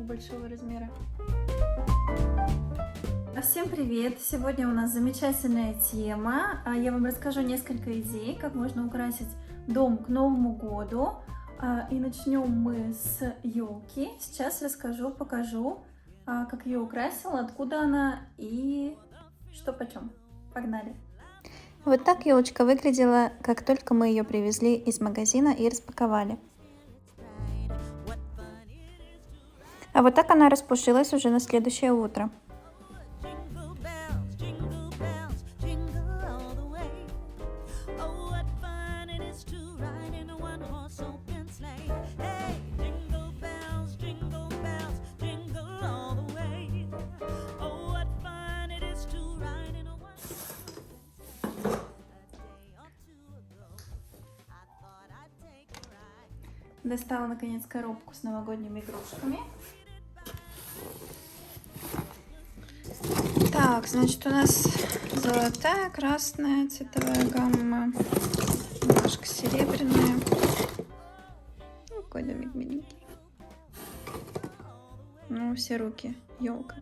большого размера. Всем привет! Сегодня у нас замечательная тема. Я вам расскажу несколько идей, как можно украсить дом к Новому году. И начнем мы с елки. Сейчас расскажу, покажу, как ее украсила, откуда она и что почем. Погнали! Вот так елочка выглядела, как только мы ее привезли из магазина и распаковали. А вот так она распушилась уже на следующее утро. Достала наконец коробку с новогодними игрушками. Так, значит, у нас золотая, красная цветовая гамма, немножко серебряная. Ну, какой домик миленький. Ну, все руки, елка.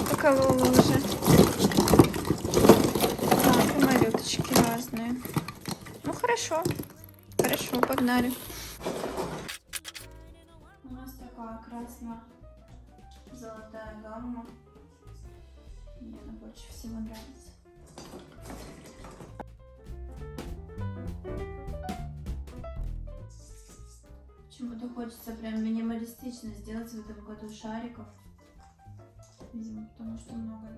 Поколола уже. Так, и малюточки разные. Ну, хорошо, хорошо, погнали. У нас такая красно-золотая гамма. Мне она больше всего нравится. Почему-то хочется прям минималистично сделать в этом году шариков. Видимо, потому что много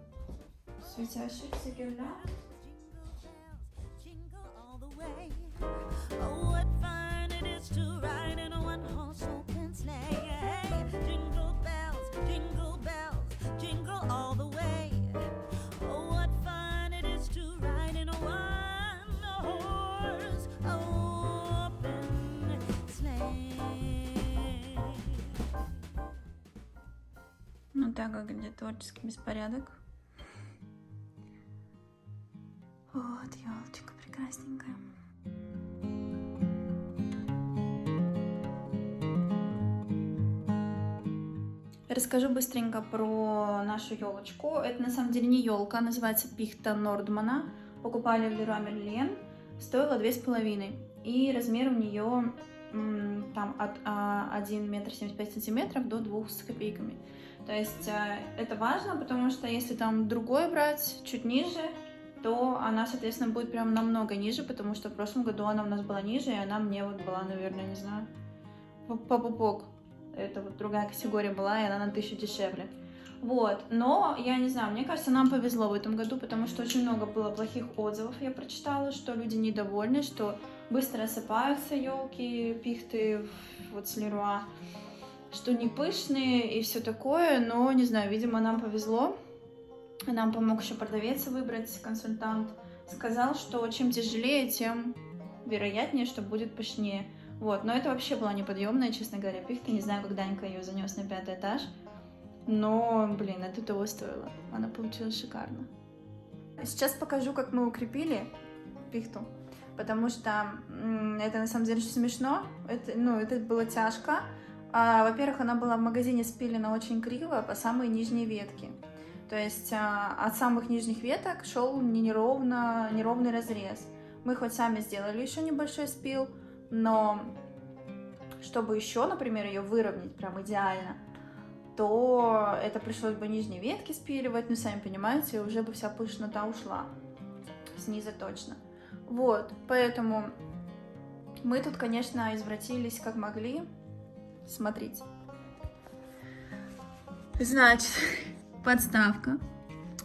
светящихся гирлянд. Ну так выглядит творческий беспорядок. Вот, елочка прекрасненькая. Расскажу быстренько про нашу елочку. Это на самом деле не елка, называется пихта Нордмана. Покупали в Леруа Мерлен, стоила 2,5. И размер у нее там от 1 метр 75 сантиметров до 2 с копейками. То есть это важно, потому что если там другой брать чуть ниже, то она, соответственно, будет прям намного ниже, потому что в прошлом году она у нас была ниже, и она мне вот была, наверное, не знаю, по пупок. Это вот другая категория была, и она на 1000 дешевле. Вот, но я не знаю, мне кажется, нам повезло в этом году, потому что очень много было плохих отзывов, я прочитала, что люди недовольны, что быстро осыпаются елки, пихты вот с Леруа, что не пышные и все такое, но не знаю, видимо, нам повезло. Нам помог еще продавец выбрать, консультант. Сказал, что чем тяжелее, тем вероятнее, что будет пышнее. Вот, но это вообще была неподъемная, честно говоря, пихта. Не знаю, как Данька ее занес на 5-й этаж. Но, блин, это того стоило. Она получилась шикарно. Сейчас покажу, как мы укрепили пихту. Потому что это на самом деле смешно. Это было тяжко. Во-первых, она была в магазине спилена очень криво по самой нижней ветке. То есть от самых нижних веток шел неровный разрез. Мы хоть сами сделали еще небольшой спил, но чтобы еще, например, ее выровнять прям идеально, то это пришлось бы нижние ветки спиливать, ну, сами понимаете, уже бы вся пышнота ушла, снизу точно. Вот, поэтому мы тут, конечно, извратились как могли. Смотрите. Значит, подставка.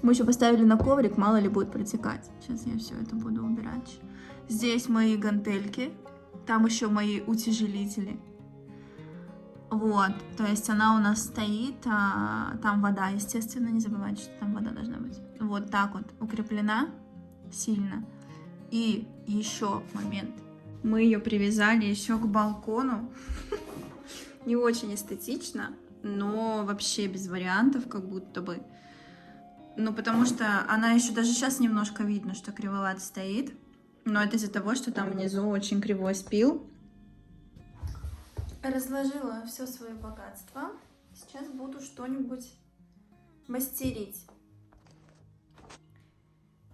Мы еще поставили на коврик, мало ли будет протекать. Сейчас я все это буду убирать. Здесь мои гантельки, там еще мои утяжелители. Вот, то есть она у нас стоит, там вода, естественно, не забывайте, что там вода должна быть. Вот так вот укреплена сильно. И еще момент. Мы ее привязали еще к балкону. Не очень эстетично, но вообще без вариантов, как будто бы. Ну, потому что она еще даже сейчас немножко видно, что кривовато стоит. Но это из-за того, что там внизу очень кривой спил. Разложила все свое богатство. Сейчас буду что-нибудь мастерить.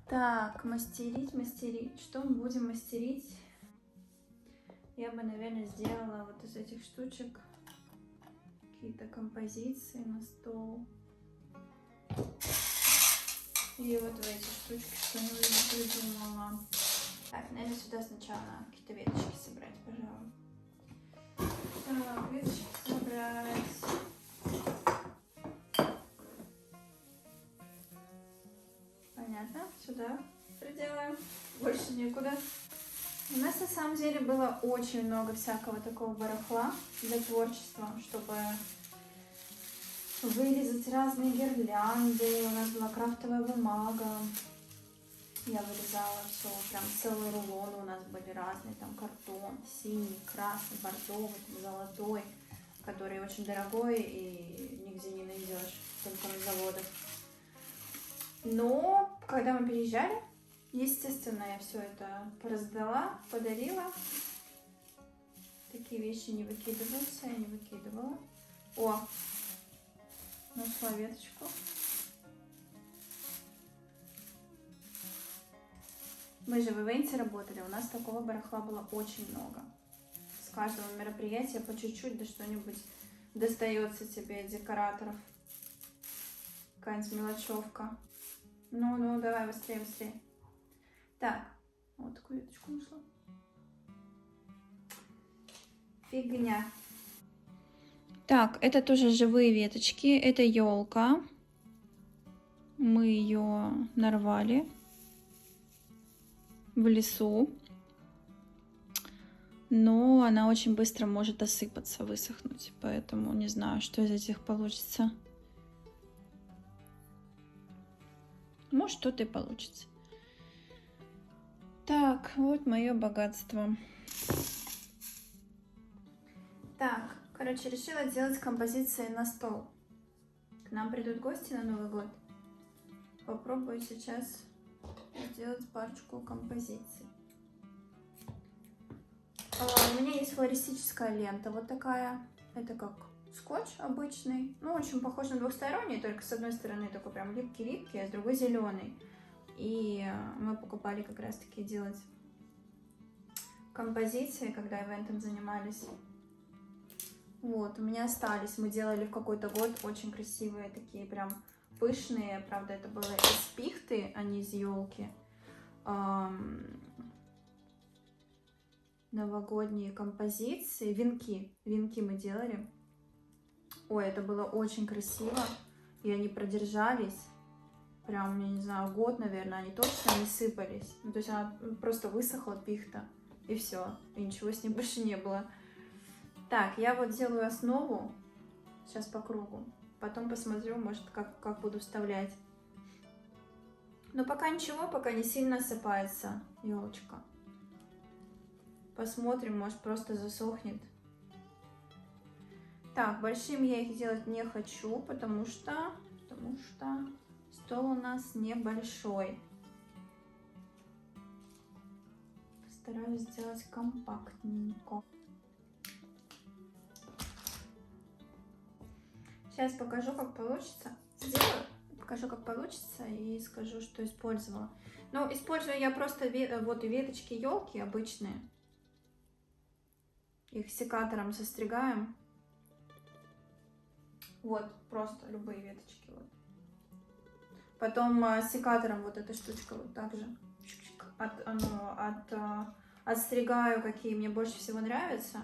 Так, мастерить. Что мы будем мастерить? Я бы, наверное, сделала вот из этих штучек какие-то композиции на стол. И вот в эти штучки что-нибудь придумала. Так, наверное, сюда сначала какие-то веточки собрать, пожалуй. Так, веточки собрать. Понятно, сюда приделаем. Больше некуда. У нас на самом деле было очень много всякого такого барахла для творчества, чтобы вырезать разные гирлянды. У нас была крафтовая бумага. Я вырезала все, прям целые рулоны у нас были разные. Там картон, синий, красный, бордовый, там золотой, который очень дорогой и нигде не найдешь, только на заводах. Но когда мы переезжали, естественно, я все это раздала, подарила. Такие вещи не выкидываются, я не выкидывала. О, нашла веточку. Мы же в ивенте работали, у нас такого барахла было очень много. С каждого мероприятия по чуть-чуть, да что-нибудь достается тебе от декораторов. Какая-нибудь мелочевка. Ну, давай, быстрее. Так, вот такую веточку нашла. Фигня. Так, это тоже живые веточки. Это елка. Мы ее нарвали в лесу. Но она очень быстро может осыпаться, высохнуть. Поэтому не знаю, что из этих получится. Может, что-то и получится. Так, вот мое богатство. Так, короче, решила делать композиции на стол. К нам придут гости на Новый год. Попробую сейчас сделать парочку композиций. У меня есть флористическая лента, вот такая. Это как скотч обычный. Ну, очень похож на двухсторонний, только с одной стороны такой прям липкий-липкий, а с другой зеленый. И мы покупали как раз таки делать композиции, когда ивентом занимались. Вот, у меня остались. Мы делали в какой-то год очень красивые, такие прям пышные. Правда, это было из пихты, а не из елки. Новогодние композиции. Венки мы делали. Ой, это было очень красиво. И они продержались. Прям, я не знаю, год, наверное, они точно не сыпались. Ну, то есть она просто высохла, пихта. И все. И ничего с ней больше не было. Так, я вот делаю основу. Сейчас по кругу. Потом посмотрю, может, как буду вставлять. Но пока ничего, пока не сильно осыпается елочка. Посмотрим, может, просто засохнет. Так, большим я их делать не хочу, потому что стол у нас небольшой. Постараюсь сделать компактненько. Сейчас покажу, как получится. Покажу, как получится, и скажу, что использовала. Ну, использую я просто вот и веточки елки обычные. Их секатором состригаем. Вот, просто любые веточки. Вот. Потом секатором вот эта штучка вот так же отстригаю, какие мне больше всего нравятся.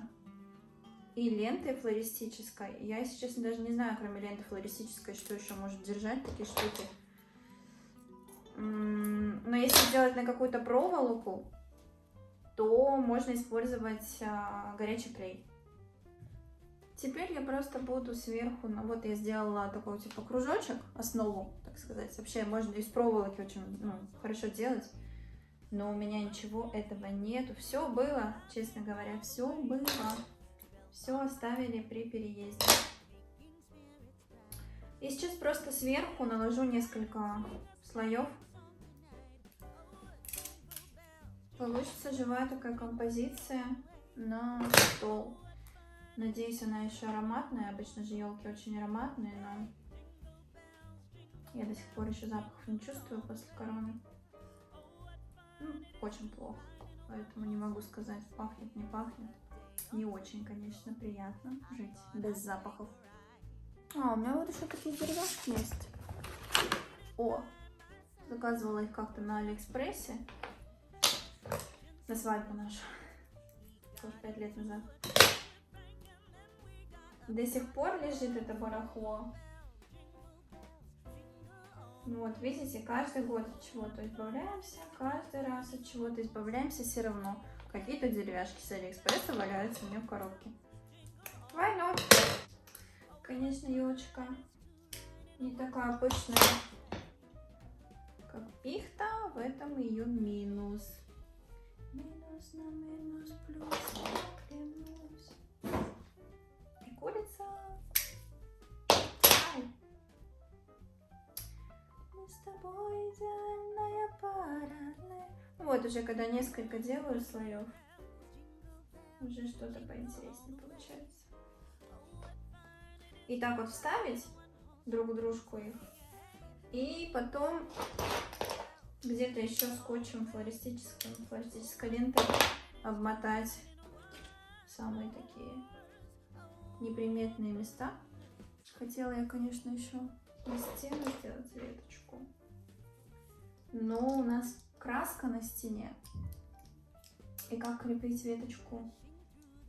И лентой флористической. Я, если честно, даже не знаю, кроме ленты флористической, что еще может держать такие штуки. Но если делать на какую-то проволоку, то можно использовать горячий клей. Теперь я просто буду сверху, вот я сделала такой типа кружочек, основу, так сказать. Вообще можно из проволоки очень хорошо делать, но у меня ничего этого нету. Все было, честно говоря, все было. Все оставили при переезде. И сейчас просто сверху наложу несколько слоев. Получится живая такая композиция на стол. Надеюсь, она еще ароматная. Обычно же елки очень ароматные, но я до сих пор еще запахов не чувствую после короны. Ну, очень плохо. Поэтому не могу сказать, пахнет, не пахнет. Не очень, конечно, приятно жить без запахов. А, у меня вот еще такие деревяшки есть. О, заказывала их как-то на Алиэкспрессе. На свадьбу нашу. 5 лет назад. До сих пор лежит это барахло. Вот, видите, каждый год от чего-то избавляемся, каждый раз от чего-то избавляемся, все равно. Какие-то деревяшки с Алиэкспресса валяются у меня в коробке. Why not? Конечно, елочка не такая пышная, как пихта, в этом ее минус. Минус на минус плюс, я клянусь. И курица. Ай. Мы с тобой идеальная пара. Вот уже когда несколько делаю слоев, уже что-то поинтереснее получается. И так вот вставить друг в дружку их. И потом где-то еще скотчем флористической лентой обмотать самые такие неприметные места. Хотела я, конечно, еще на стену сделать веточку. Но у нас краска на стене. И как крепить веточку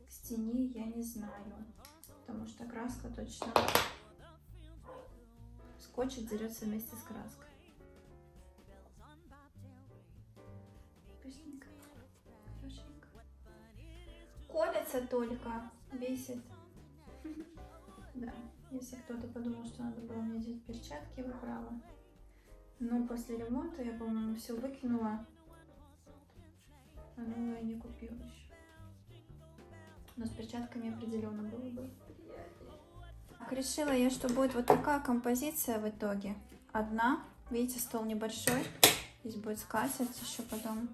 к стене, я не знаю. Потому что краска точно скотч дерется вместе с краской. Вкусненько, хорошенько. Колется только, бесит. Да, если кто-то подумал, что надо было мне делать перчатки, вы правы. Но после ремонта я, по-моему, все выкинула. А новое не купила еще. Но с перчатками определенно было бы приятнее. Так, решила я, что будет вот такая композиция в итоге. Одна. Видите, стол небольшой. Здесь будет скатерть еще потом.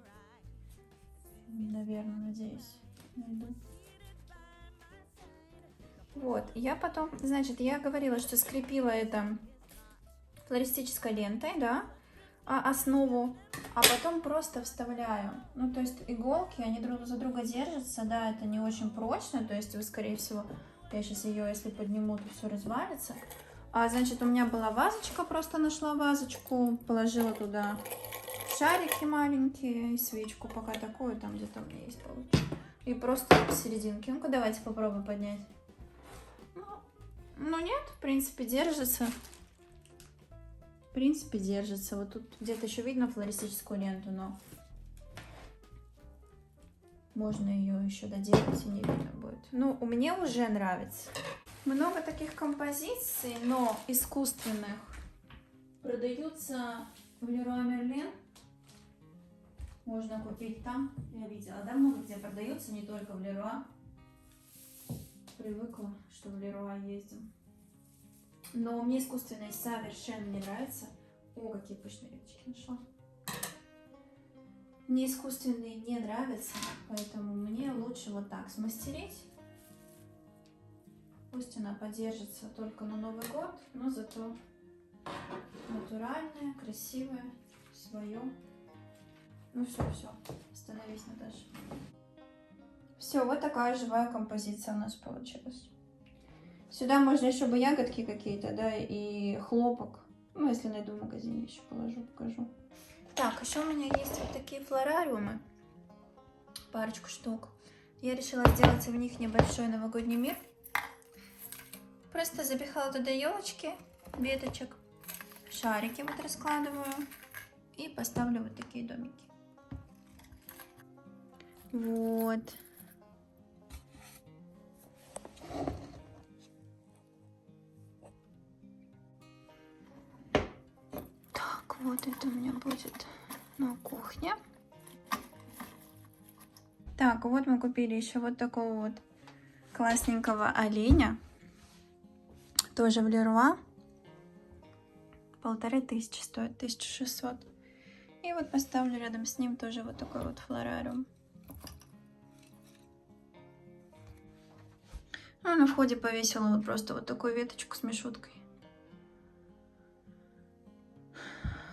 Наверное, надеюсь, найду. Вот, я потом, значит, я говорила, что скрепила это флористической лентой, да, основу, а потом просто вставляю. Ну, то есть иголки, они друг за друга держатся, да, это не очень прочно, то есть вы, скорее всего, я сейчас ее, если подниму, то все развалится. Значит, у меня была вазочка, просто нашла вазочку, положила туда шарики маленькие, свечку пока такую, там где-то у меня есть получше. И просто посерединке. Ну-ка, давайте попробуем поднять. Ну нет, в принципе, держится. В принципе, держится. Вот тут где-то еще видно флористическую ленту, но можно ее еще доделать и не видно будет. Ну, мне уже нравится. Много таких композиций, но искусственных, продаются в Leroy Merlin. Можно купить там. Я видела, да, много где продаются, не только в Leroy. Привыкла, что в Leroy ездим. Но мне искусственные совершенно не нравятся. О, какие пышные веточки нашла. Мне искусственные не нравятся, поэтому мне лучше вот так смастерить. Пусть она подержится только на Новый год, но зато натуральная, красивая, свое. Ну все, остановись, Наташа. Все, вот такая живая композиция у нас получилась. Сюда можно еще бы ягодки какие-то, да, и хлопок. Ну, если найду в магазине, еще положу, покажу. Так, еще у меня есть вот такие флорариумы. Парочку штук. Я решила сделать в них небольшой новогодний мир. Просто запихала туда елочки, веточек, шарики вот раскладываю и поставлю вот такие домики. Вот. Так, вот это у меня будет на кухне. Так, вот мы купили еще вот такого вот классненького оленя. Тоже в Leroy. 1500 стоит, 1600. И вот поставлю рядом с ним тоже вот такой вот флорариум. Ну, на входе повесила вот просто вот такую веточку с мишуткой.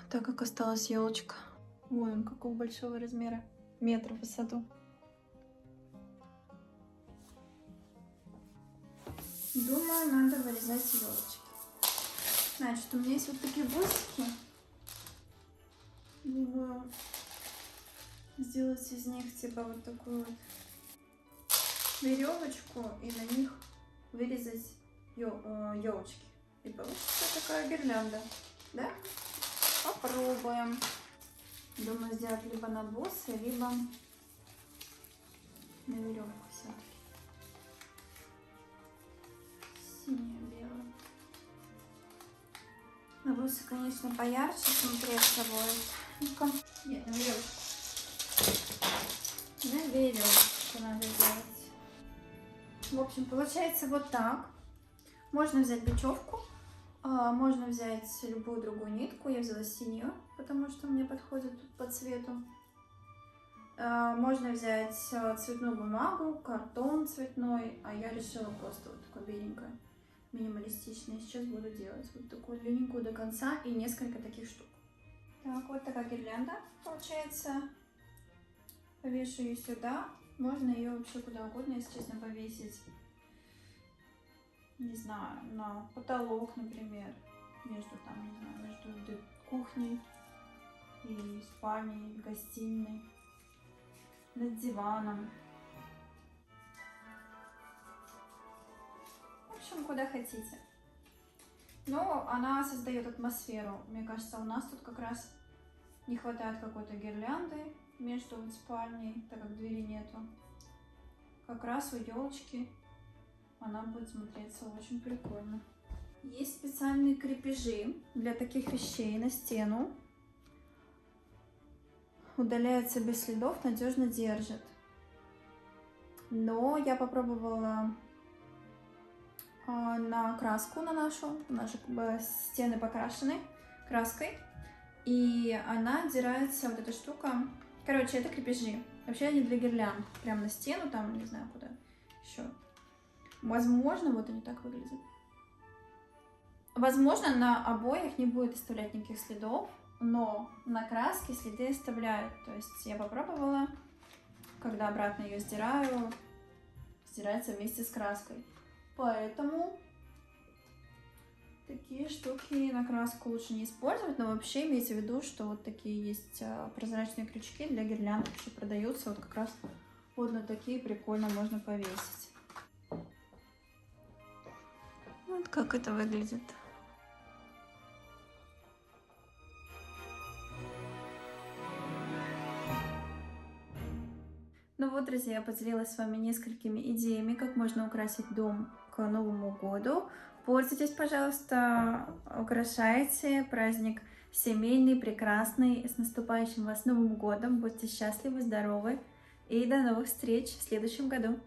Так как осталась елочка. Вон он какого большого размера. Метр в высоту. Думаю, надо вырезать елочки. Значит, у меня есть вот такие бусики. Думаю, сделать из них типа вот такую вот веревочку и на них вырезать елочки. И получится такая гирлянда. Да? Попробуем. Думаю, сделать либо на бусы, либо на веревку все-таки. Синяя-белая. На бусы, конечно, поярче смотреться будет. Ну-ка. Нет, на веревку. На веревку надо делать. В общем, получается вот так. Можно взять бечевку, можно взять любую другую нитку. Я взяла синюю, потому что мне подходит по цвету. Можно взять цветную бумагу, картон цветной, а я решила просто вот такое беленькое, минималистичное. Сейчас буду делать вот такую длинненькую до конца и несколько таких штук. Так, вот такая гирлянда получается. Повешу ее сюда. Можно ее вообще куда угодно, если честно, повесить. Не знаю, на потолок, например. Между там, не знаю, между кухней и спальней, и гостиной. Над диваном. В общем, куда хотите. Но она создает атмосферу. Мне кажется, у нас тут как раз не хватает какой-то гирлянды между вот спальней, так как двери нету. Как раз у елочки она будет смотреться очень прикольно. Есть специальные крепежи для таких вещей на стену. Удаляется без следов, надежно держит. Но я попробовала на краску на наши стены покрашены краской. И она отдирается, вот эта штука. Короче, это крепежи. Вообще они для гирлянд. Прям на стену, там, не знаю, куда еще. Возможно, вот они так выглядят. Возможно, на обоях не будет оставлять никаких следов, но на краске следы оставляют. То есть я попробовала, когда обратно ее стираю, стирается вместе с краской. Поэтому такие штуки на краску лучше не использовать, но вообще имейте в виду, что вот такие есть прозрачные крючки для гирлянд, вообще продаются, вот как раз вот на такие прикольно можно повесить. Вот как это выглядит. Ну вот, друзья, я поделилась с вами несколькими идеями, как можно украсить дом к Новому году. Пользуйтесь, пожалуйста, украшайте праздник семейный, прекрасный. С наступающим вас Новым годом! Будьте счастливы, здоровы и до новых встреч в следующем году!